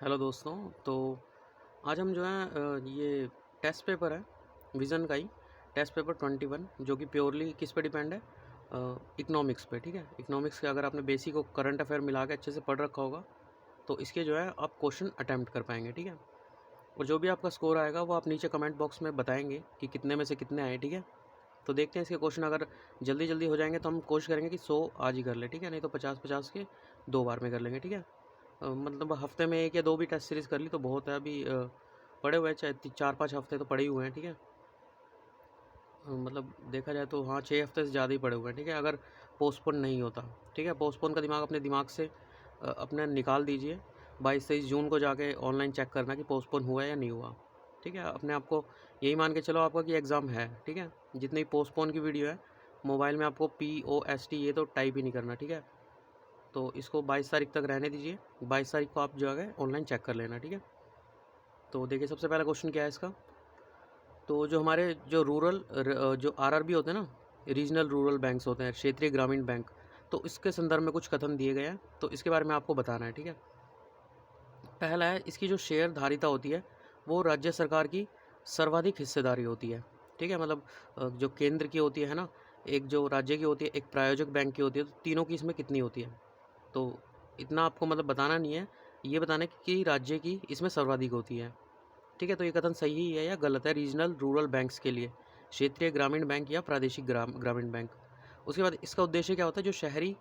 Hello दोस्तों। तो आज हम जो है ये टेस्ट पेपर है विज़न का ही टेस्ट पेपर 21 जो कि प्योरली किस पे डिपेंड है, इकोनॉमिक्स पे। ठीक है, इकोनॉमिक्स के अगर आपने बेसिक और करंट अफेयर मिला के अच्छे से पढ़ रखा होगा तो इसके जो है आप क्वेश्चन अटैम्प्ट कर पाएंगे। ठीक है, और जो भी आपका स्कोर आएगा वो आप नीचे कमेंट बॉक्स में बताएंगे कि कितने में से कितने आए। ठीक है, तो देखते हैं इसके क्वेश्चन अगर जल्दी जल्दी हो जाएंगे तो हम कोशिश करेंगे कि 100 आज ही कर ले। ठीक है, नहीं तो 50-50 के 2 बार में कर लेंगे। ठीक है, मतलब हफ्ते में 1 या 2 भी टेस्ट सीरीज़ कर ली तो बहुत है। अभी पड़े हुए हैं, चाहे 4-5 हफ्ते तो पड़े ही हुए हैं। ठीक है, मतलब देखा जाए तो हाँ 6 हफ्ते से ज़्यादा ही पड़े हुए हैं। ठीक है, अगर पोस्टपोन नहीं होता। ठीक है, पोस्टपोन का दिमाग अपने दिमाग से अपने निकाल दीजिए। 22-23 जून को जाके ऑनलाइन चेक करना कि पोस्टपोन हुआ या नहीं हुआ। ठीक है, अपने आप को यही मान के चलो आपका कि एग्ज़ाम है। ठीक है, जितनी पोस्टपोन की वीडियो है मोबाइल में आपको POST ये तो टाइप ही नहीं करना। ठीक है, तो इसको 22 तारीख तक रहने दीजिए। 22 तारीख को आप जो है ऑनलाइन चेक कर लेना। ठीक है, तो देखिए सबसे पहला क्वेश्चन क्या है इसका। तो जो हमारे जो जो RRB होते हैं ना, रीजनल रूरल बैंक्स होते हैं, क्षेत्रीय ग्रामीण बैंक, तो इसके संदर्भ में कुछ कथन दिए गए हैं तो इसके बारे में आपको बताना है। ठीक है, पहला है इसकी जो शेयर धारिता होती है वो राज्य सरकार की सर्वाधिक हिस्सेदारी होती है। ठीक है, मतलब जो केंद्र की होती है ना, एक जो राज्य की होती है, एक प्रायोजक बैंक की होती है, तो तीनों की इसमें कितनी होती है। तो इतना आपको मतलब बताना नहीं है, ये बताना है कि राज्य की इसमें सर्वाधिक होती है। ठीक है, तो ये कथन सही है या गलत है रीजनल रूरल बैंक्स के लिए, क्षेत्रीय ग्रामीण बैंक या प्रादेशिक ग्रामीण बैंक। उसके बाद इसका उद्देश्य क्या होता है, जो शहरी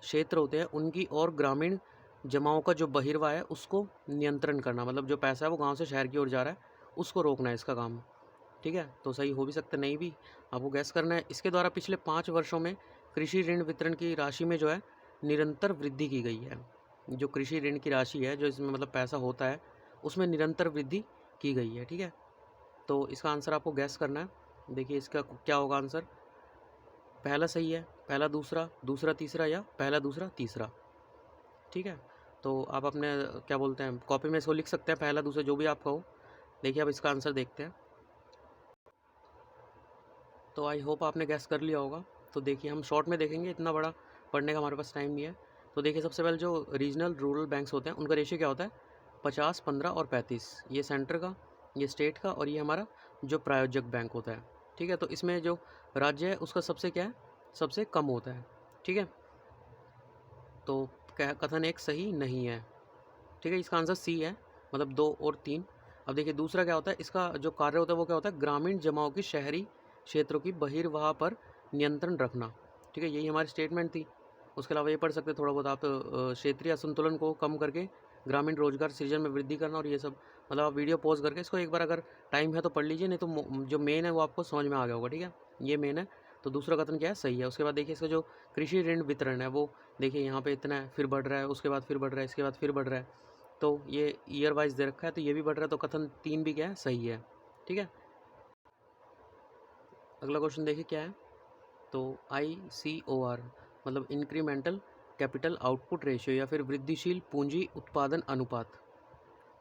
क्षेत्र होते हैं उनकी और ग्रामीण जमाओं का जो बहिर्वाह है उसको नियंत्रण करना, मतलब जो पैसा है वो गांव से शहर की ओर जा रहा है उसको रोकना है इसका काम। ठीक है, तो सही हो भी सकता है, नहीं भी, आपको गैस करना है। इसके द्वारा पिछले 5 वर्षों में कृषि ऋण वितरण की राशि में जो है निरंतर वृद्धि की गई है। जो कृषि ऋण की राशि है, जो इसमें मतलब पैसा होता है, उसमें निरंतर वृद्धि की गई है। ठीक है, तो इसका आंसर आपको गैस करना है। देखिए इसका क्या होगा आंसर। पहला सही है, पहला दूसरा, दूसरा तीसरा, या पहला दूसरा तीसरा। ठीक है, तो आप अपने क्या बोलते हैं कॉपी में इसको लिख सकते हैं, पहला दूसरा जो भी आपका हो। देखिए अब इसका आंसर देखते हैं। तो आई होप आपने गैस कर लिया होगा। तो देखिए हम शॉर्ट में देखेंगे, इतना बड़ा पढ़ने का हमारे पास टाइम नहीं है। तो देखिए सबसे पहले जो रीजनल रूरल बैंक्स होते हैं उनका रेशियो क्या होता है, 50, 15 और 35। ये सेंटर का, ये स्टेट का, और ये हमारा जो प्रायोजक बैंक होता है। ठीक है, तो इसमें जो राज्य है उसका सबसे क्या है, सबसे कम होता है। ठीक है, तो कथन एक सही नहीं है। ठीक है, इसका आंसर सी है, मतलब 2 और 3। अब देखिए दूसरा क्या होता है, इसका जो कार्य होता है वो क्या होता है, ग्रामीण जमाओं की शहरी क्षेत्रों की बहिर्वाह पर नियंत्रण रखना। ठीक है, यही हमारी स्टेटमेंट थी। उसके अलावा ये पढ़ सकते थोड़ा बहुत आप, क्षेत्रीय असंतुलन को कम करके ग्रामीण रोजगार सृजन में वृद्धि करना, और ये सब। मतलब आप वीडियो पॉज करके इसको एक बार अगर टाइम है तो पढ़ लीजिए, नहीं तो जो मेन है वो आपको समझ में आ गया होगा। ठीक है, ये मेन है। तो दूसरा कथन क्या है, सही है। उसके बाद देखिए इसका जो कृषि ऋण वितरण है वो देखिए यहाँ पे इतना है, फिर बढ़ रहा है, उसके बाद फिर बढ़ रहा है, इसके बाद फिर बढ़ रहा है। तो ये ईयर वाइज दे रखा है तो ये भी बढ़ रहा है, तो कथन 3 भी क्या है, सही है। ठीक है, अगला क्वेश्चन देखिए क्या है। तो ICOR मतलब इंक्रीमेंटल कैपिटल आउटपुट रेशियो या फिर वृद्धिशील पूंजी उत्पादन अनुपात।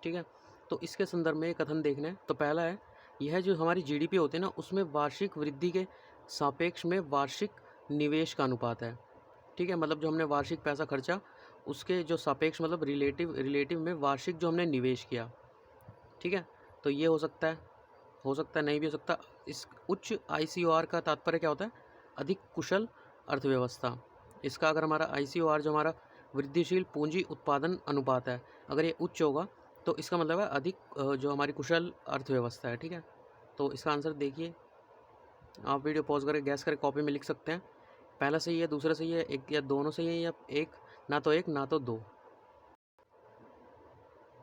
ठीक है, तो इसके संदर्भ में ये कथन देखना है। तो पहला है, यह जो हमारी GDP होती है ना उसमें वार्षिक वृद्धि के सापेक्ष में वार्षिक निवेश का अनुपात है। ठीक है, मतलब जो हमने वार्षिक पैसा खर्चा उसके जो सापेक्ष, मतलब रिलेटिव रिलेटिव में वार्षिक जो हमने निवेश किया। ठीक है, तो ये हो सकता है, नहीं भी हो सकता। इस उच्च ICOR का तात्पर्य क्या होता है, अधिक कुशल अर्थव्यवस्था। इसका अगर हमारा ICOR जो हमारा वृद्धिशील पूंजी उत्पादन अनुपात है, अगर ये उच्च होगा तो इसका मतलब है अधिक जो हमारी कुशल अर्थव्यवस्था है। ठीक है, तो इसका आंसर देखिए, आप वीडियो पॉज करके गैस करके कॉपी में लिख सकते हैं। पहला सही है, दूसरा सही है, एक या दोनों सही है, या एक, ना तो दो।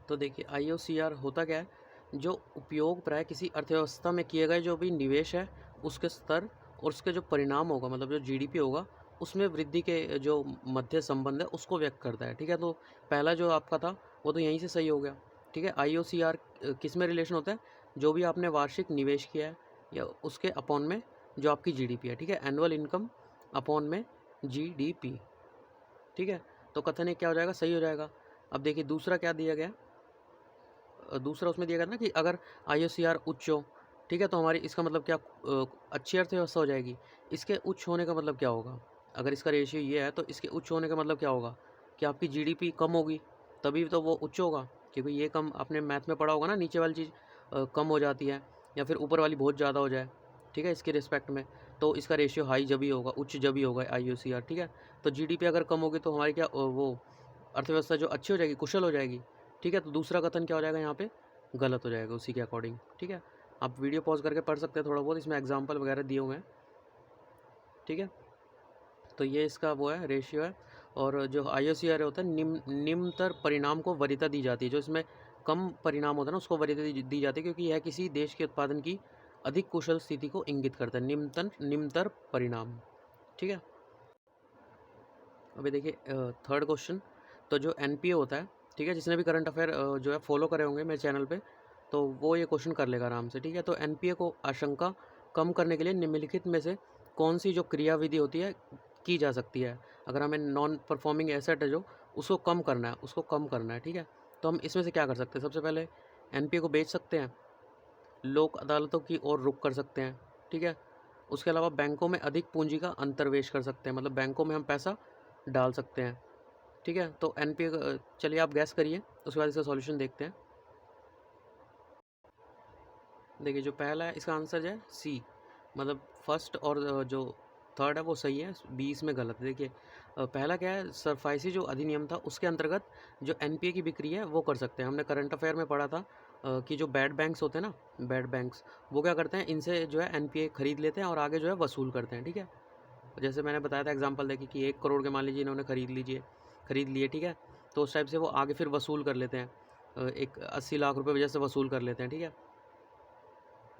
तो देखिए IOCR होता क्या है, जो उपयोग प्राय किसी अर्थव्यवस्था में किए गए जो भी निवेश है उसके स्तर और उसके जो परिणाम होगा, मतलब जो GDP होगा उसमें वृद्धि के जो मध्य संबंध है उसको व्यक्त करता है। ठीक है, तो पहला जो आपका था वो तो यहीं से सही हो गया। ठीक है, IOCR किस में रिलेशन होता है, जो भी आपने वार्षिक निवेश किया है या उसके अपॉन में जो आपकी GDP है। ठीक है, एनुअल इनकम अपॉन में GDP। ठीक है, तो कथन एक क्या हो जाएगा, सही हो जाएगा। अब देखिए दूसरा क्या दिया गया, दूसरा उसमें दिया गया था ना कि अगर IOCR उच्च हो, ठीक है, तो हमारी इसका मतलब क्या, अच्छी अर्थव्यवस्था हो जाएगी। इसके उच्च होने का मतलब क्या होगा, अगर इसका रेशियो ये है तो इसके उच्च होने का मतलब क्या होगा कि आपकी GDP कम होगी, तभी तो वो उच्च होगा। क्योंकि ये कम आपने मैथ में पढ़ा होगा ना, नीचे वाली चीज़ कम हो जाती है या फिर ऊपर वाली बहुत ज़्यादा हो जाए, ठीक है, इसके रिस्पेक्ट में, तो इसका रेशियो हाई जब ही होगा, उच्च जब ही होगा IUCR, ठीक है। तो GDP अगर कम होगी तो हमारी क्या वो अर्थव्यवस्था जो अच्छी हो जाएगी, कुशल हो जाएगी, ठीक है। तो दूसरा कथन क्या हो जाएगा यहाँ पे, गलत हो जाएगा उसी के अकॉर्डिंग, ठीक है। आप वीडियो पॉज करके पढ़ सकते हैं थोड़ा बहुत, इसमें एग्जाम्पल वगैरह दिए हुए हैं, ठीक है। तो ये इसका वो है, रेशियो है। और जो IUCR होता है, निम्नतर परिणाम को वरीयता दी जाती है। जो इसमें कम परिणाम होता है ना, उसको वरीयता दी जाती है, क्योंकि यह किसी देश के उत्पादन की अधिक कुशल स्थिति को इंगित करता है। निम्नतर परिणाम, ठीक है। अभी देखिए थर्ड क्वेश्चन। तो जो NPA होता है, ठीक है, जिसने भी करंट अफेयर जो है फॉलो करे होंगे मेरे चैनल पे, तो वो ये क्वेश्चन कर लेगा आराम से, ठीक है। तो NPA को आशंका कम करने के लिए निम्नलिखित में से कौन सी जो क्रियाविधि होती है की जा सकती है। अगर हमें नॉन परफॉर्मिंग एसेट है जो, उसको कम करना है, ठीक है। तो हम इसमें से क्या कर सकते हैं, सबसे पहले NPA को बेच सकते हैं, लोक अदालतों की ओर रुख कर सकते हैं, ठीक है। उसके अलावा बैंकों में अधिक पूंजी का अंतर्वेश कर सकते हैं, मतलब बैंकों में हम पैसा डाल सकते हैं, ठीक है। तो NPA चलिए आप गैस करिए, उसके बाद इसका सॉल्यूशन देखते हैं। देखिए जो पहला है इसका आंसर जो है C, मतलब फर्स्ट और जो थर्ड है वो सही है, बी इसमें गलत है। देखिए पहला क्या है, सरफाइसी जो अधिनियम था उसके अंतर्गत जो NPA की बिक्री है वो कर सकते हैं। हमने करंट अफेयर में पढ़ा था कि जो बैड बैंक्स होते हैं ना, बैड बैंक्स, वो क्या करते हैं, इनसे जो है NPA खरीद लेते हैं और आगे जो है वसूल करते हैं, ठीक है। जैसे मैंने बताया था एग्जांपल देखिए कि 1 करोड़ के मान लीजिए इन्होंने खरीद लिए, ठीक है। तो उस टाइप से वो आगे फिर वसूल कर लेते हैं, एक 80 लाख रुपए वजह से वसूल कर लेते हैं, ठीक है।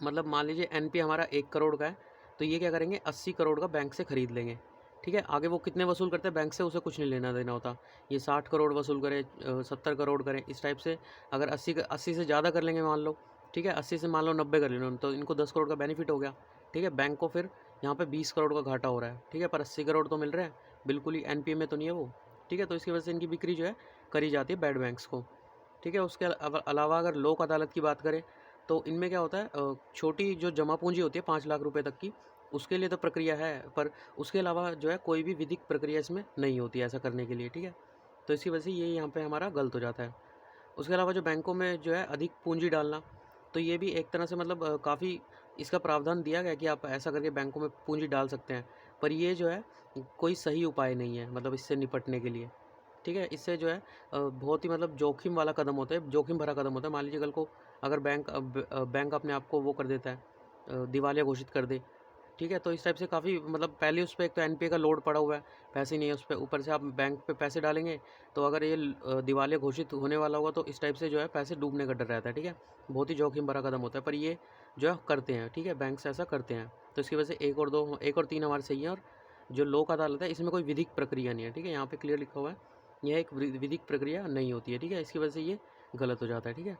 मतलब मान लीजिए NPA हमारा 1 करोड़ का है, तो ये क्या करेंगे, 80 करोड़ का बैंक से खरीद लेंगे, ठीक है। आगे वो कितने वसूल करते हैं बैंक से, उसे कुछ नहीं लेना देना होता। ये 60 करोड़ वसूल करे, 70 करोड़ करें, इस टाइप से। अगर 80 से ज़्यादा कर लेंगे मान लो, ठीक है, 80 से मान लो 90 कर लेना, तो इनको 10 करोड़ का बेनिफिट हो गया, ठीक है। बैंक को फिर यहाँ पे 20 करोड़ का घाटा हो रहा है, ठीक है, पर 80 करोड़ तो मिल रहे हैं, बिल्कुल ही NPA में तो नहीं है वो, ठीक है। तो इसकी वजह से इनकी बिक्री जो है करी जाती है बैड बैंक्स को, ठीक है। उसके अलावा अगर लोक अदालत की बात करें, तो इनमें क्या होता है, छोटी जो जमा पूंजी होती है 5 लाख रुपए तक की, उसके लिए तो प्रक्रिया है, पर उसके अलावा जो है कोई भी विधिक प्रक्रिया इसमें नहीं होती है ऐसा करने के लिए, ठीक है। तो इसी वजह से ये यहाँ पे हमारा गलत हो जाता है। उसके अलावा जो बैंकों में जो है अधिक पूंजी डालना, तो ये भी एक तरह से मतलब काफ़ी इसका प्रावधान दिया गया कि आप ऐसा करके बैंकों में पूंजी डाल सकते हैं, पर ये जो है कोई सही उपाय नहीं है, मतलब इससे निपटने के लिए, ठीक है। इससे जो है बहुत ही मतलब जोखिम वाला कदम होता है, जोखिम भरा कदम होता है। मान लीजिए कल को अगर बैंक अपने आप को वो कर देता है, दिवालिया घोषित कर दे, ठीक है। तो इस टाइप से काफ़ी मतलब पहले उस पर एक तो NPA का लोड पड़ा हुआ है, पैसे नहीं है उस पर, ऊपर से आप बैंक पे पैसे डालेंगे, तो अगर ये दिवालिया घोषित होने वाला होगा तो इस टाइप से जो है पैसे डूबने का डर रहता है, ठीक है। बहुत ही जोखिम भरा कदम होता है, पर ये जो है करते हैं, ठीक है, बैंक से ऐसा करते हैं। तो इसकी वजह से 1 और 3 हमारे सही है। और जो लोक अदालत है इसमें कोई विधिक प्रक्रिया नहीं है, ठीक है, यहाँ पे क्लियर लिखा हुआ है, यह एक विधिक प्रक्रिया नहीं होती है, ठीक है। इसकी वजह से ये गलत हो जाता है, ठीक है।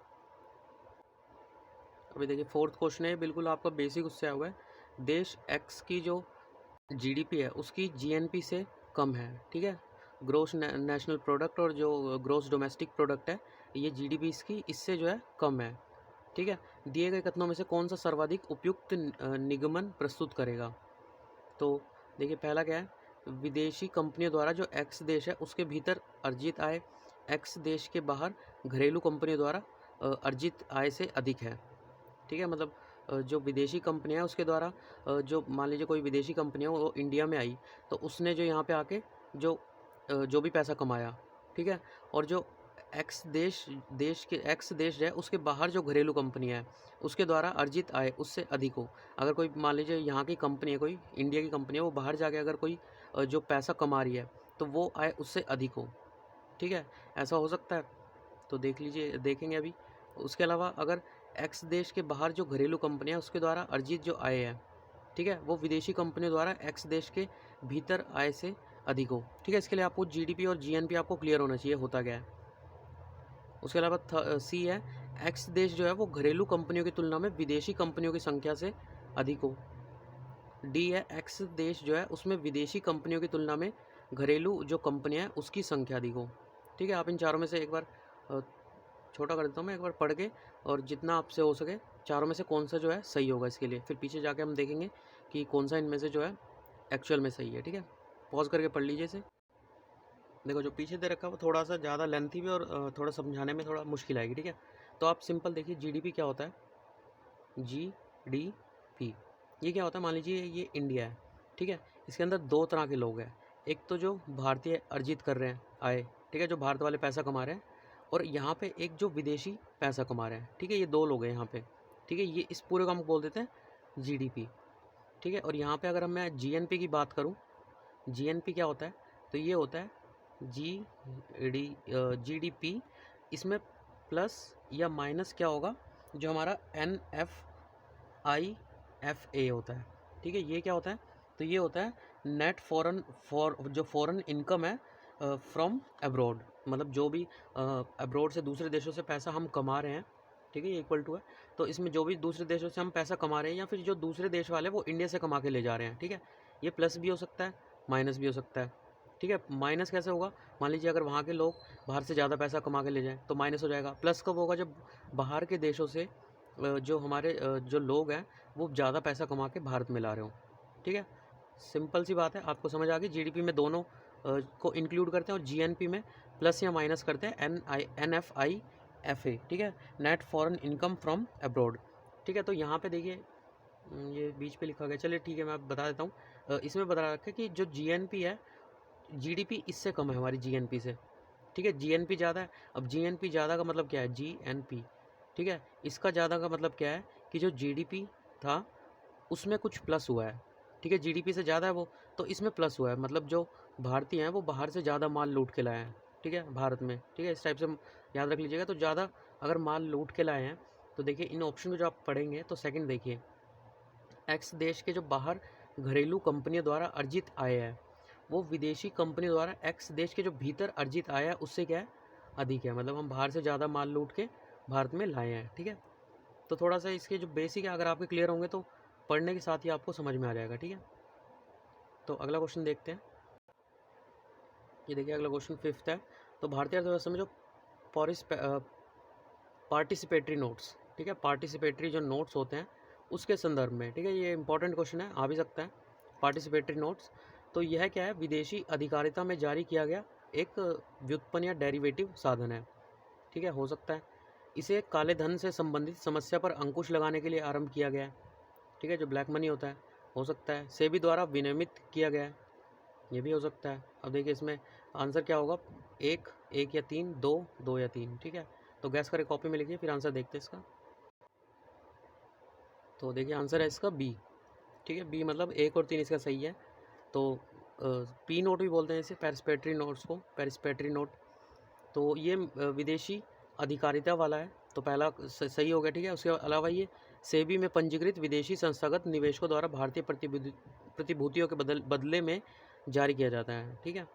अभी देखिए फोर्थ क्वेश्चन है, बिल्कुल आपका बेसिक उससे आया हुआ है। देश X की जो GDP है उसकी GNP से कम है, ठीक है। ग्रोस नेशनल प्रोडक्ट और जो ग्रोस डोमेस्टिक प्रोडक्ट है, ये GDP इसकी इससे जो है कम है, ठीक है। दिए गए कथनों में से कौन सा सर्वाधिक उपयुक्त निगमन प्रस्तुत करेगा। तो देखिए पहला क्या है, विदेशी कंपनियों द्वारा जो X देश है उसके भीतर अर्जित आय X देश के बाहर घरेलू कंपनियों द्वारा अर्जित आय से अधिक है, ठीक है। मतलब जो विदेशी कंपनियाँ हैं उसके द्वारा जो मान लीजिए कोई विदेशी कंपनी है वो इंडिया में आई, तो उसने जो यहाँ पे आके जो भी पैसा कमाया, ठीक है। और जो एक्स देश है उसके बाहर जो घरेलू कंपनियाँ हैं उसके द्वारा अर्जित आय उससे अधिक हो। अगर कोई मान लीजिए यहाँ की कंपनी है, कोई इंडिया की कंपनी है, वो बाहर जाके अगर कोई जो पैसा कमा रही है तो वो आय उससे अधिक हो, ठीक है, ऐसा हो सकता है। तो देखेंगे अभी। उसके अलावा अगर एक्स देश के बाहर जो घरेलू कंपनियां उसके द्वारा अर्जित जो आय है, ठीक है, वो विदेशी कंपनियों द्वारा एक्स देश के भीतर आय से अधिक हो, ठीक है। इसके लिए आपको GDP और GNP आपको क्लियर होना चाहिए होता क्या है। उसके अलावा C है, एक्स देश जो है वो घरेलू कंपनियों की तुलना में विदेशी कंपनियों की संख्या से अधिक हो। D है, एक्स देश जो है उसमें विदेशी कंपनियों की तुलना में घरेलू जो कंपनियां हैं उसकी संख्या अधिक हो, ठीक है। आप इन चारों में से एक बार छोटा कर देता हूँ मैं, एक बार पढ़ के, और जितना आपसे हो सके चारों में से कौन सा जो है सही होगा इसके लिए, फिर पीछे जाके हम देखेंगे कि कौन सा इनमें से जो है एक्चुअल में सही है, ठीक है। पॉज करके पढ़ लीजिए इसे। देखो जो पीछे दे रखा है वो थोड़ा सा ज़्यादा लेंथी भी और थोड़ा समझाने में थोड़ा मुश्किल आएगी, ठीक है। तो आप सिंपल देखिए जीडीपी क्या होता है, जीडीपी ये क्या होता है, मान लीजिए ये इंडिया है, ठीक है। इसके अंदर दो तरह के लोग हैं, एक तो जो भारतीय अर्जित कर रहे हैं आए, ठीक है, जो भारत वाले पैसा कमा रहे हैं, और यहाँ पे एक जो विदेशी पैसा कमा रहे हैं, ठीक है। ये दो लोग हैं यहाँ पे, ठीक है। ये इस पूरे को हम बोल देते हैं जीडीपी, ठीक है। और यहाँ पे अगर मैं जीएनपी की बात करूँ, जीएनपी क्या होता है, तो ये होता है जीडीपी। इसमें प्लस या माइनस क्या होगा, जो हमारा NFIFA होता है, ठीक है। ये क्या होता है, तो ये होता है नेट जो फॉरेन इनकम है फ्रॉम अब्रॉड, मतलब जो भी अब्रॉड से दूसरे देशों से पैसा हम कमा रहे हैं, ठीक है, ये इक्वल टू है। तो इसमें जो भी दूसरे देशों से हम पैसा कमा रहे हैं या फिर जो दूसरे देश वाले वो इंडिया से कमा के ले जा रहे हैं, ठीक है। ये प्लस भी हो सकता है, माइनस भी हो सकता है, ठीक है। माइनस कैसे होगा, मान लीजिए अगर वहाँ के लोग बाहर से ज़्यादा पैसा कमा के ले जाएं तो माइनस हो जाएगा। प्लस कब होगा, जब बाहर के देशों से जो हमारे जो लोग हैं वो ज़्यादा पैसा कमा के भारत में ला रहे हो, ठीक है। सिंपल सी बात है, आपको समझ आ गई। जीडीपी में दोनों को इंक्लूड करते हैं और जीएनपी में प्लस या माइनस करते हैं NFIFA, ठीक है, net foreign income from abroad, ठीक है। तो यहाँ पे देखिए ये बीच पे लिखा गया, चलिए ठीक है, मैं आप बता देता हूँ। इसमें बता रखा है कि जो जीएनपी है, जीडीपी इससे कम है हमारी जीएनपी से, ठीक है। जीएनपी ज़्यादा है। अब जीएनपी ज़्यादा का मतलब क्या है, जीएनपी, ठीक है। इसका ज़्यादा का मतलब क्या है कि जो जीडीपी था उसमें कुछ प्लस हुआ है, ठीक है। जीडीपी से ज़्यादा है वो, तो इसमें प्लस हुआ है, मतलब जो भारतीय हैं वो बाहर से ज़्यादा माल लूट के लाए हैं, ठीक है, भारत में, ठीक है। इस टाइप से याद रख लीजिएगा। तो ज़्यादा अगर माल लूट के लाए हैं तो देखिए इन ऑप्शन को जो आप पढ़ेंगे तो सेकंड देखिए, एक्स देश के जो बाहर घरेलू कंपनियों द्वारा अर्जित आय है वो विदेशी कंपनी द्वारा एक्स देश के जो भीतर अर्जित आय है उससे क्या है, अधिक है। मतलब हम बाहर से ज़्यादा माल लूट के भारत में लाए हैं, ठीक है। तो थोड़ा सा इसके जो बेसिक है अगर आपके क्लियर होंगे तो पढ़ने के साथ ही आपको समझ में आ जाएगा, ठीक है। तो अगला क्वेश्चन देखते हैं। ये देखिए अगला क्वेश्चन फिफ्थ है। तो भारतीय अर्थव्यवस्था में जो पार्टिसिपेटरी नोट्स, ठीक है, पार्टिसिपेटरी जो नोट्स होते हैं उसके संदर्भ में, ठीक है, ये इंपॉर्टेंट क्वेश्चन है, आ भी सकता है। पार्टिसिपेटरी नोट्स, तो यह क्या है, विदेशी अधिकारिता में जारी किया गया एक व्युत्पन्न या डेरिवेटिव साधन है, ठीक है, हो सकता है। इसे काले धन से संबंधित समस्या पर अंकुश लगाने के लिए आरंभ किया गया है, ठीक है, जो ब्लैक मनी होता है, हो सकता है। सेबी द्वारा विनियमित किया गया है, ये भी हो सकता है। अब देखिए इसमें आंसर क्या होगा, एक, एक या तीन, दो, दो या तीन, ठीक है। तो गैस करके कॉपी में लिखिए, फिर आंसर देखते हैं इसका। तो देखिए आंसर है इसका बी, ठीक है, बी मतलब एक और तीन इसका सही है। तो पी नोट भी बोलते हैं इसे, पैरिस्पेटरी नोट्स को, पैरिस्पेटरी नोट। तो ये विदेशी अधिकारिता वाला है, तो पहला सही हो गया, ठीक है। उसके अलावा ये सेबी में पंजीकृत विदेशी संस्थागत निवेशकों द्वारा भारतीय प्रतिभूतियों के बदले में जारी किया जाता है, ठीक है।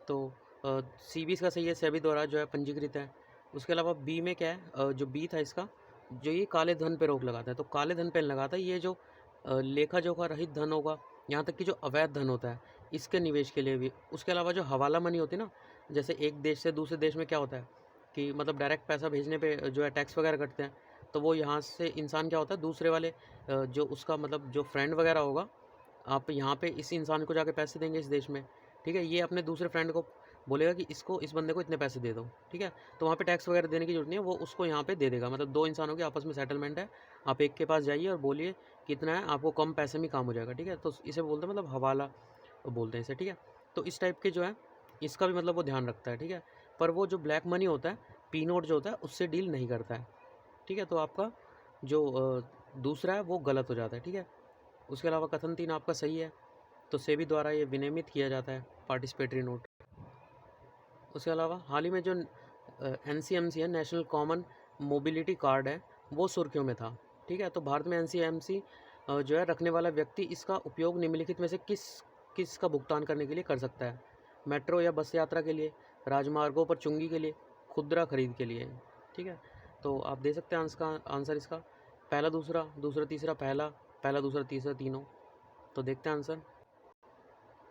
तो सी बी इसका सही है, सेबी द्वारा जो है पंजीकृत है। उसके अलावा बी में क्या है, जो बी था इसका, जो ये काले धन पे रोक लगाता है, तो काले धन पे लगाता है, ये जो लेखा जोखा रहित धन होगा, यहाँ तक कि जो अवैध धन होता है इसके निवेश के लिए भी। उसके अलावा जो हवाला मनी होती है ना, जैसे एक देश से दूसरे देश में क्या होता है कि मतलब डायरेक्ट पैसा भेजने पे जो है टैक्स वगैरह कटते हैं, तो वो यहाँ से इंसान क्या होता है, दूसरे वाले जो उसका मतलब जो फ्रेंड वगैरह होगा, आप यहाँ पे इस इंसान को जाके पैसे देंगे इस देश में, ठीक है, ये अपने दूसरे फ्रेंड को बोलेगा कि इसको, इस बंदे को इतने पैसे दे दो, ठीक है। तो वहाँ पे टैक्स वगैरह देने की जरूरत नहीं है, वो उसको यहाँ पे दे देगा। मतलब दो इंसानों के आपस में सेटलमेंट है, आप एक के पास जाइए और बोलिए कितना है, आपको कम पैसे में काम हो जाएगा, ठीक है। तो इसे बोलते हैं मतलब हवाला बोलते हैं इसे, ठीक है। तो इस टाइप के जो है इसका भी मतलब वो ध्यान रखता है, ठीक है। पर वो जो ब्लैक मनी होता है, पी नोट जो होता है, उससे डील नहीं करता है, ठीक है। तो आपका जो दूसरा है वो गलत हो जाता है, ठीक है। उसके अलावा कथन 3 आपका सही है। तो सेबी द्वारा ये विनियमित किया जाता है पार्टिसिपेटरी नोट। उसके अलावा हाल ही में जो NCMC है, नेशनल कॉमन मोबिलिटी कार्ड है, वो सुर्खियों में था, ठीक है। तो भारत में NCMC जो है रखने वाला व्यक्ति इसका उपयोग निम्नलिखित में से किस का भुगतान करने के लिए कर सकता है, मेट्रो या बस यात्रा के लिए, राजमार्गों पर चुंगी के लिए, खुदरा खरीद के लिए, ठीक है। तो आप दे सकते हैं आंसर इसका पहला, दूसरा, दूसरा तीसरा, पहला, पहला दूसरा तीसरा, तीनों। तो देखते हैं आंसर।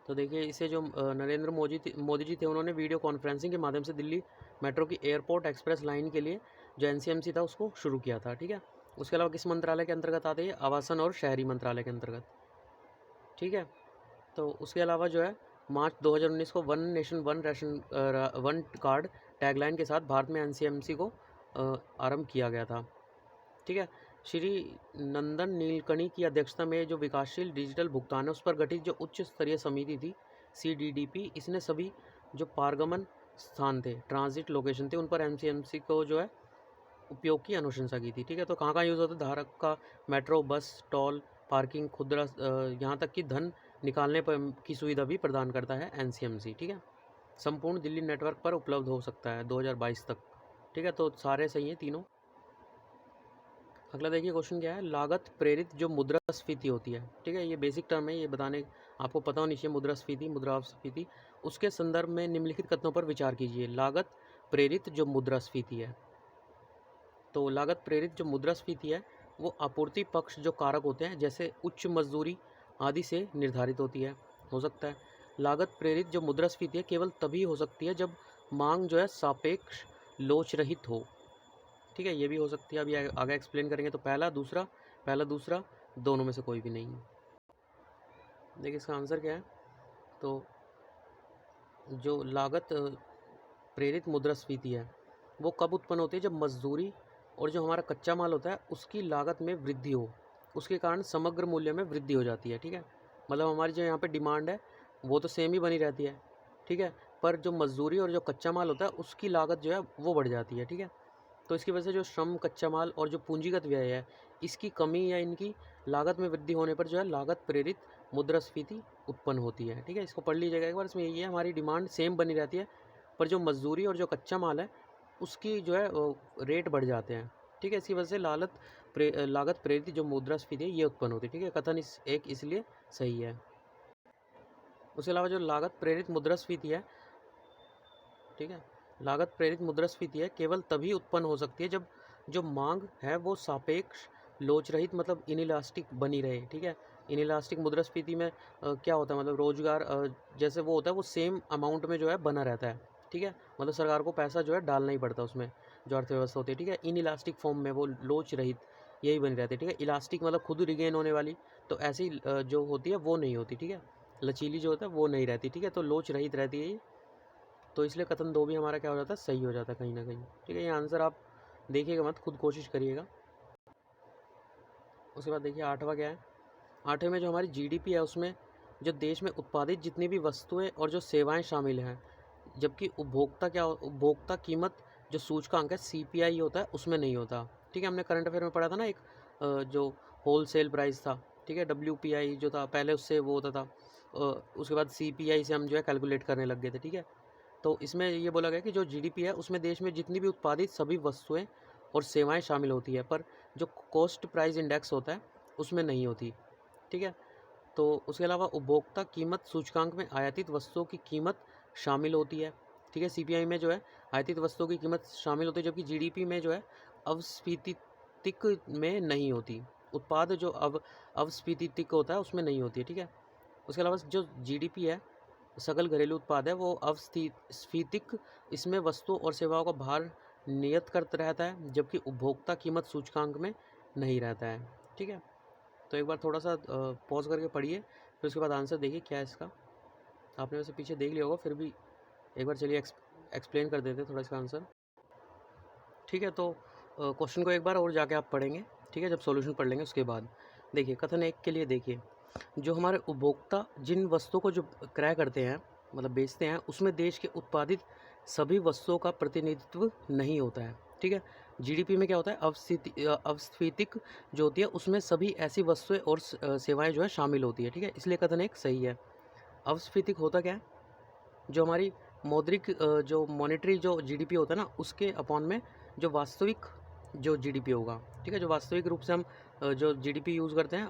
तो देखिए इसे जो नरेंद्र मोदी जी थे, उन्होंने वीडियो कॉन्फ्रेंसिंग के माध्यम से दिल्ली मेट्रो की एयरपोर्ट एक्सप्रेस लाइन के लिए जो NCMC था उसको शुरू किया था, ठीक है। उसके अलावा किस मंत्रालय के अंतर्गत आते हैं, आवासन और शहरी मंत्रालय के अंतर्गत, ठीक है। तो उसके अलावा जो है मार्च 2019 को one nation one card tagline के साथ भारत में एनसीएमसी को आरंभ किया गया था। ठीक है, श्री नंदन नीलकणी की अध्यक्षता में जो विकासशील डिजिटल भुगतान है उस पर गठित जो उच्च स्तरीय समिति थी CDDP, इसने सभी जो पारगमन स्थान थे, ट्रांजिट लोकेशन थे, उन पर एनसीएमसी को जो है उपयोग की अनुशंसा की थी। ठीक है, तो कहाँ कहाँ यूज़ होता है? धारक का मेट्रो, बस, टोल, पार्किंग, खुदरा, यहाँ तक कि धन निकालने पर की सुविधा भी प्रदान करता है एनसीएमसी। ठीक है, संपूर्ण दिल्ली नेटवर्क पर उपलब्ध हो सकता है 2022 तक। ठीक है, तो सारे सही हैं तीनों। अगला देखिए क्वेश्चन क्या है, लागत प्रेरित जो मुद्रास्फीति होती है। ठीक है, ये बेसिक टर्म है, ये बताने आपको पता होनी चाहिए। मुद्रास्फीति, मुद्रास्फीति, उसके संदर्भ में निम्नलिखित कथनों पर विचार कीजिए। लागत प्रेरित जो मुद्रास्फीति है, तो लागत प्रेरित जो मुद्रास्फीति है वो आपूर्ति पक्ष जो कारक होते हैं जैसे उच्च मजदूरी आदि से निर्धारित होती है, हो सकता है। लागत प्रेरित जो मुद्रास्फीति है केवल तभी हो सकती है जब मांग जो है सापेक्ष लोच रहित हो। ठीक है, ये भी हो सकती है, अभी आगे एक्सप्लेन करेंगे। तो पहला दूसरा दोनों में से कोई भी नहीं। देखिए इसका आंसर क्या है, तो जो लागत प्रेरित मुद्रास्फीति है वो कब उत्पन्न होती है? जब मजदूरी और जो हमारा कच्चा माल होता है उसकी लागत में वृद्धि हो, उसके कारण समग्र मूल्य में वृद्धि हो जाती है। ठीक है, मतलब हमारी जो यहाँ पे डिमांड है वो तो सेम ही बनी रहती है। ठीक है, पर जो मजदूरी और जो कच्चा माल होता है उसकी लागत जो है वो बढ़ जाती है। ठीक है, तो इसकी वजह से जो श्रम, कच्चा माल और जो पूंजीगत व्यय है इसकी कमी या इनकी लागत में वृद्धि होने पर जो है लागत प्रेरित मुद्रास्फीति उत्पन्न होती है। ठीक है, इसको पढ़ लीजिएगा एक बार। इसमें यही है, हमारी डिमांड सेम बनी रहती है पर जो मजदूरी और जो कच्चा माल है उसकी जो है रेट बढ़ जाते हैं। ठीक है, इसकी वजह से लागत प्रेरित जो मुद्रास्फीति है ये उत्पन्न होती है। ठीक है, कथन इसलिए सही है। उसके अलावा जो लागत प्रेरित मुद्रास्फीति है, ठीक है, लागत प्रेरित मुद्रास्फीति है केवल तभी उत्पन्न हो सकती है जब जो मांग है वो सापेक्ष लोच रहित मतलब इनइलास्टिक बनी रहे। ठीक है, इनइलास्टिक मुद्रास्फीति में क्या होता है, मतलब रोजगार जैसे वो होता है वो सेम अमाउंट में जो है बना रहता है। ठीक है, मतलब सरकार को पैसा जो है डालना ही पड़ता है उसमें, जो अर्थव्यवस्था होती है। ठीक है, इनइलास्टिक फॉर्म में वो लोच रहित यही बनी रहती है। ठीक है, इलास्टिक मतलब खुद रिगेन होने वाली, तो ऐसी जो होती है वो नहीं होती। ठीक है, लचीली जो होता है वो नहीं रहती। ठीक है, तो लोच रहित रहती है ये, तो इसलिए कथन दो भी हमारा क्या हो जाता है? सही हो जाता है कहीं ना कहीं। ठीक है, ये आंसर आप देखिएगा मत, खुद कोशिश करिएगा। उसके बाद देखिए आठवां क्या है, आठवें में जो हमारी जीडीपी है उसमें जो देश में उत्पादित जितनी भी वस्तुएं और जो सेवाएं शामिल हैं, जबकि उपभोक्ता कीमत जो सूचकांक है सीपीआई होता है उसमें नहीं होता। ठीक है, हमने करंट अफेयर में पढ़ा था ना एक जो होल सेल प्राइस था। ठीक है, WPI जो था पहले उससे वो होता था, उसके बाद सीपीआई से हम जो है कैलकुलेट करने लग गए थे। ठीक है, तो इसमें ये बोला गया कि जो जीडीपी है उसमें देश में जितनी भी उत्पादित सभी वस्तुएं और सेवाएं शामिल होती है, पर जो कॉस्ट प्राइस इंडेक्स होता है उसमें नहीं होती। ठीक है, तो उसके अलावा उपभोक्ता कीमत सूचकांक में आयातित वस्तुओं की कीमत शामिल होती है। ठीक है, सीपीआई में जो है आयातित वस्तुओं की कीमत शामिल होती है, जबकि जीडीपी में जो है अवस्फीतिक में नहीं होती। उत्पाद जो अवस्फीतिक होता है उसमें नहीं होती है। ठीक है, उसके अलावा जो जीडीपी है सकल घरेलू उत्पाद है वो अवस्फीतिक, इसमें वस्तुओं और सेवाओं का भार नियत करता रहता है, जबकि उपभोक्ता कीमत सूचकांक में नहीं रहता है। ठीक है, तो एक बार थोड़ा सा पॉज करके पढ़िए, फिर उसके बाद आंसर देखिए क्या है इसका। आपने वैसे पीछे देख लिया होगा, फिर भी एक बार चलिए एक्सप्लेन कर देते थोड़ा इसका आंसर। ठीक है, तो क्वेश्चन को एक बार और जाके आप पढ़ेंगे। ठीक है, जब सॉल्यूशन पढ़ लेंगे उसके बाद देखिए कथन एक के लिए देखिए, जो हमारे उपभोक्ता जिन वस्तुओं को जो क्रय करते हैं मतलब बेचते हैं उसमें देश के उत्पादित सभी वस्तुओं का प्रतिनिधित्व नहीं होता है। ठीक है, जीडीपी में क्या होता है? अवस्फीतिक जो होती है उसमें सभी ऐसी वस्तुएं और सेवाएं जो है शामिल होती है। ठीक है, इसलिए कथन एक सही है। अवस्फीतिक होता क्या है? जो हमारी मौद्रिक जो मॉनेटरी जो जीडीपी होता है ना उसके अपॉन में जो वास्तविक जो जीडीपी होगा। ठीक है, जो वास्तविक रूप से हम जो जीडीपी यूज़ करते हैं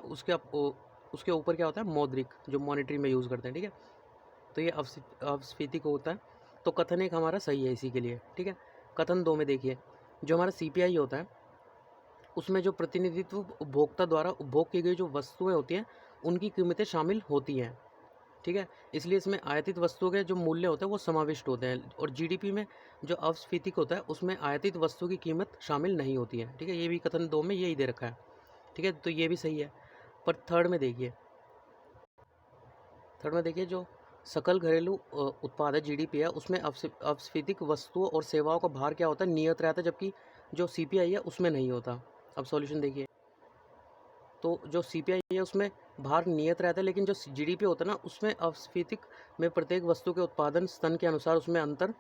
उसके ऊपर क्या होता है? मौद्रिक जो मॉनेटरी में यूज़ करते हैं। ठीक है, तो ये अवस्फीतिक होता है। तो कथन एक हमारा सही है इसी के लिए। ठीक है, कथन दो में देखिए, जो हमारा सीपीआई होता है उसमें जो प्रतिनिधित्व उपभोक्ता द्वारा उपभोग की गई जो वस्तुएं होती हैं उनकी कीमतें शामिल होती हैं। ठीक है, इसलिए इसमें आयातित वस्तुओं के जो मूल्य होते हैं वो समाविष्ट होते हैं, और जीडीपी में जो अवस्फीतिक होता है उसमें आयातित वस्तु की कीमत शामिल नहीं होती है। ठीक है, ये भी कथन दो में यही दे रखा है। ठीक है, तो ये भी सही है। पर थर्ड में देखिए जो सकल घरेलू उत्पाद है, जीडीपी है, उसमें अपस्फीतिक वस्तुओं और सेवाओं का भार क्या होता है, नियत रहता है, जबकि जो सीपीआई है उसमें नहीं होता। अब सॉल्यूशन देखिए, तो जो सीपीआई है उसमें भार नियत रहता है, लेकिन जो जीडीपी होता है ना उसमें अपस्फीतिक में प्रत्येक वस्तु के उत्पादन स्तन के अनुसार उसमें अंतर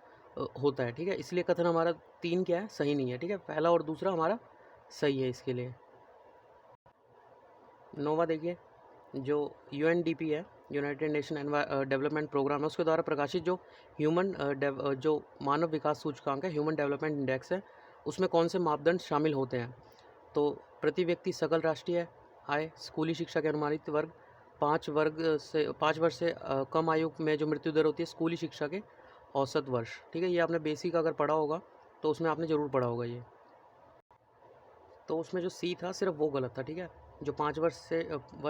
होता है। ठीक है, इसलिए कथन हमारा 3 क्या है, सही नहीं है। ठीक है, पहला और दूसरा हमारा सही है इसके लिए। नोवा देखिए, जो यूएनडीपी है, यूनाइटेड नेशन डेवलपमेंट प्रोग्राम है, उसके द्वारा प्रकाशित जो जो मानव विकास सूचकांक है, ह्यूमन डेवलपमेंट इंडेक्स है, उसमें कौन से मापदंड शामिल होते हैं। तो प्रति व्यक्ति सकल राष्ट्रीय आय, स्कूली शिक्षा के अनुमानित वर्ग, 5 वर्ष से कम आयु में जो मृत्यु दर होती है, स्कूली शिक्षा के औसत वर्ष। ठीक है, ये आपने बेसिक अगर पढ़ा होगा तो उसमें आपने ज़रूर पढ़ा होगा ये। तो उसमें जो सी था सिर्फ वो गलत था। ठीक है, जो 5 वर्ष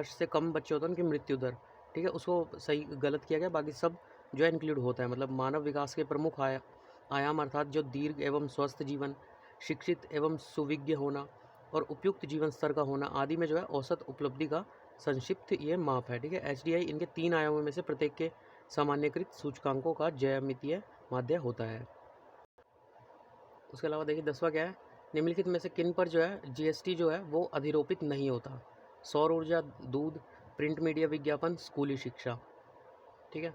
से कम बच्चे होते हैं उनकी मृत्यु दर, ठीक है, उसको सही गलत किया गया, बाकी सब जो है इंक्लूड होता है। मतलब मानव विकास के प्रमुख आयाम अर्थात जो दीर्घ एवं स्वस्थ जीवन, शिक्षित एवं सुविज्ञ होना और उपयुक्त जीवन स्तर का होना आदि में जो है औसत उपलब्धि का संक्षिप्त ये माप है। ठीक है, एचडीआई इनके 3 आयामों में से प्रत्येक के सामान्यकृत सूचकांकों का ज्यामितीय माध्य होता है। उसके अलावा देखिए 10वां क्या है, निम्नलिखित में से किन पर जो है जीएसटी जो है वो अधिरोपित नहीं होता। सौर ऊर्जा, दूध, प्रिंट मीडिया विज्ञापन, स्कूली शिक्षा। ठीक है,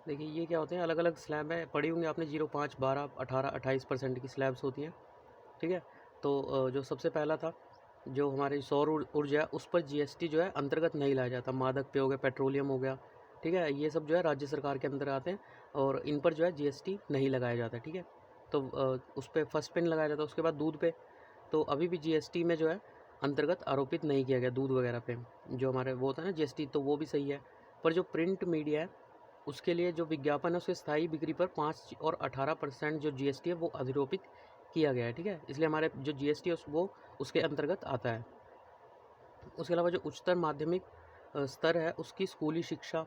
देखिए ये क्या होते हैं, अलग अलग स्लैब है, पढ़ी होंगी आपने, 0, 5, 12, 18, 28% की स्लैब्स होती हैं। ठीक है, तो जो सबसे पहला था, जो हमारी सौर ऊर्जा उस पर जीएसटी जो है अंतर्गत नहीं लाया जाता। मादक पेय हो गया, पेट्रोलियम हो गया, ठीक है, ये सब जो है राज्य सरकार के अंदर आते हैं और इन पर जो है जीएसटी नहीं लगाया जाता। ठीक है, तो उस पर फर्स्ट पे नहीं लगाया जाता। उसके बाद दूध पे तो अभी भी जीएसटी में जो है अंतर्गत आरोपित नहीं किया गया, दूध वगैरह पे जो हमारे वो होता है ना जीएसटी, तो वो भी सही है। पर जो प्रिंट मीडिया है उसके लिए जो विज्ञापन है उसके स्थायी बिक्री पर 5 और 18% जो जीएसटी है वो अधिरोपित किया गया है। ठीक है, इसलिए हमारे जो जीएसटी है वो उसके अंतर्गत आता है। उसके अलावा जो उच्चतर माध्यमिक स्तर है उसकी स्कूली शिक्षा,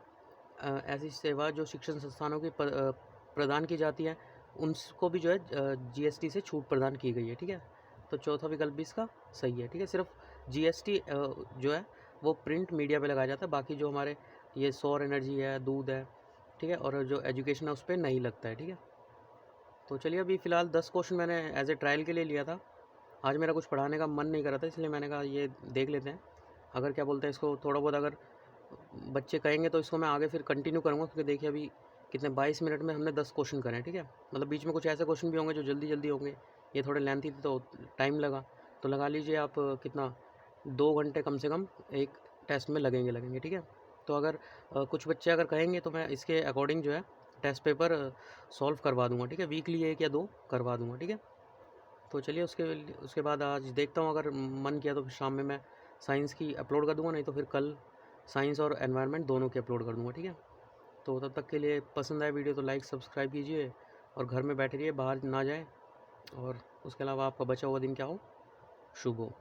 ऐसी सेवा जो शिक्षण संस्थानों की प्रदान की जाती है, उनको भी जो है जीएसटी से छूट प्रदान की गई है। ठीक है, तो चौथा विकल्प भी इसका सही है। ठीक है, सिर्फ जीएसटी जो है वो प्रिंट मीडिया पे लगाया जाता है, बाकी जो हमारे ये सौर एनर्जी है, दूध है, ठीक है, और जो एजुकेशन है उस पर नहीं लगता है। ठीक है, तो चलिए अभी फ़िलहाल 10 क्वेश्चन मैंने एज ए ट्रायल के लिए लिया था। आज मेरा कुछ पढ़ाने का मन नहीं कर रहा था, इसलिए मैंने कहा ये देख लेते हैं। अगर क्या बोलते हैं इसको थोड़ा बहुत अगर बच्चे कहेंगे तो इसको मैं आगे फिर कंटिन्यू करूँगा, क्योंकि देखिए अभी कितने 22 मिनट में हमने 10 क्वेश्चन करे हैं। ठीक है, मतलब बीच में कुछ ऐसे क्वेश्चन भी होंगे जो जल्दी जल्दी होंगे, ये थोड़े लेंथी थे तो टाइम लगा। तो लगा लीजिए आप कितना 2 घंटे कम से कम एक टेस्ट में लगेंगे। ठीक है, तो अगर कुछ बच्चे अगर कहेंगे तो मैं इसके अकॉर्डिंग जो है टेस्ट पेपर सॉल्व करवा दूँगा। ठीक है, वीकली 1 या 2 करवा दूँगा। ठीक है, तो चलिए उसके बाद आज देखता हूँ, अगर मन किया तो फिर शाम में मैं साइंस की अपलोड कर दूँगा, नहीं तो फिर कल साइंस और एनवायरनमेंट दोनों की अपलोड कर दूँगा। ठीक है, तो तब तक के लिए पसंद आए वीडियो तो लाइक सब्सक्राइब कीजिए और घर में बैठे रहिए, बाहर ना जाएं। और उसके अलावा आपका बचा हुआ दिन क्या हो, शुभ हो।